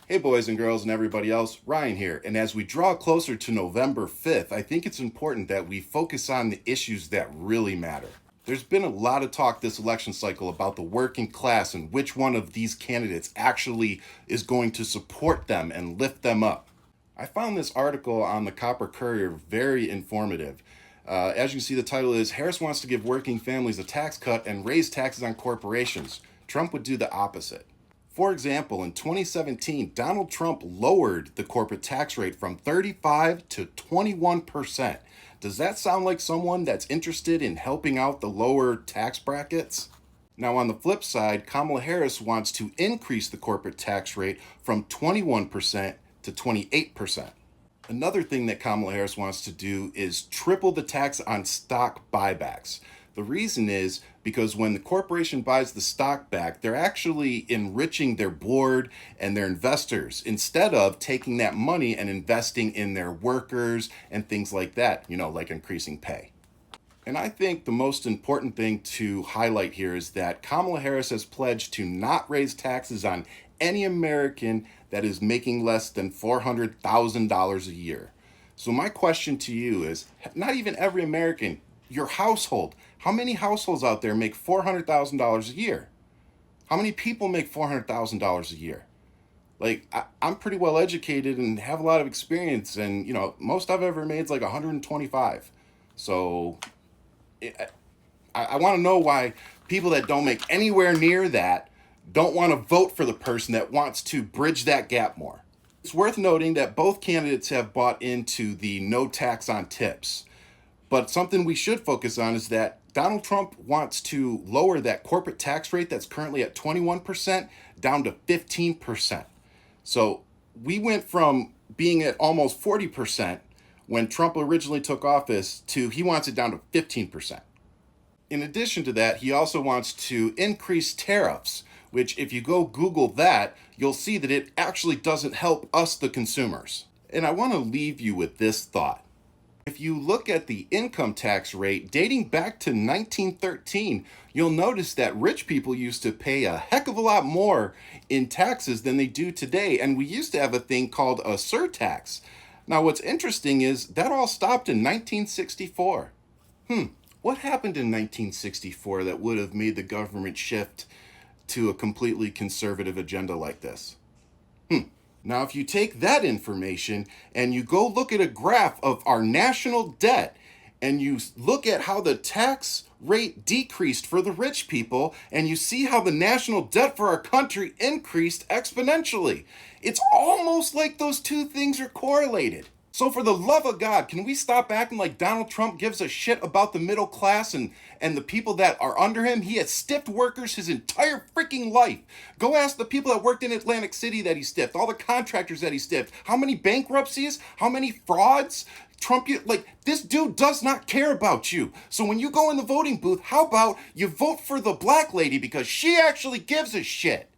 Hey boys and girls and everybody else, Ryan here. And as we draw closer to November 5th, I think it's important that we focus on the issues that really matter. There's been a lot of talk this election cycle about the working class and which one of these candidates actually is going to support them and lift them up. I found this article on the Copper Courier very informative. As you can see, the title is Harris wants to give working families a tax cut and raise taxes on corporations. Trump would do the opposite. For example, in 2017, Donald Trump lowered the corporate tax rate from 35 to 21%. Does that sound like someone that's interested in helping out the lower tax brackets? Now, on the flip side, Kamala Harris wants to increase the corporate tax rate from 21% to 28%. Another thing that Kamala Harris wants to do is triple the tax on stock buybacks. The reason is because when the corporation buys the stock back, they're actually enriching their board and their investors instead of taking that money and investing in their workers and things like that, like increasing pay. And I think the most important thing to highlight here is that Kamala Harris has pledged to not raise taxes on any American that is making less than $400,000 a year. So my question to you is, not even every American, your household. How many households out there make $400,000 a year? How many people make $400,000 a year? I'm pretty well educated and have a lot of experience, and most I've ever made is like 125. So I want to know why people that don't make anywhere near that don't want to vote for the person that wants to bridge that gap more. It's worth noting that both candidates have bought into the no tax on tips. But something we should focus on is that Donald Trump wants to lower that corporate tax rate that's currently at 21% down to 15%. So we went from being at almost 40% when Trump originally took office to he wants it down to 15%. In addition to that, he also wants to increase tariffs, which if you go Google that, you'll see that it actually doesn't help us, the consumers. And I want to leave you with this thought. If you look at the income tax rate dating back to 1913, you'll notice that rich people used to pay a heck of a lot more in taxes than they do today. And we used to have a thing called a surtax. Now, what's interesting is that all stopped in 1964. What happened in 1964 that would have made the government shift to a completely conservative agenda like this? Now, if you take that information and you go look at a graph of our national debt and you look at how the tax rate decreased for the rich people and you see how the national debt for our country increased exponentially, it's almost like those two things are correlated. So for the love of God, can we stop acting like Donald Trump gives a shit about the middle class and the people that are under him? He has stiffed workers his entire freaking life. Go ask the people that worked in Atlantic City that he stiffed, all the contractors that he stiffed, how many bankruptcies, how many frauds. This dude does not care about you. So when you go in the voting booth, how about you vote for the black lady because she actually gives a shit?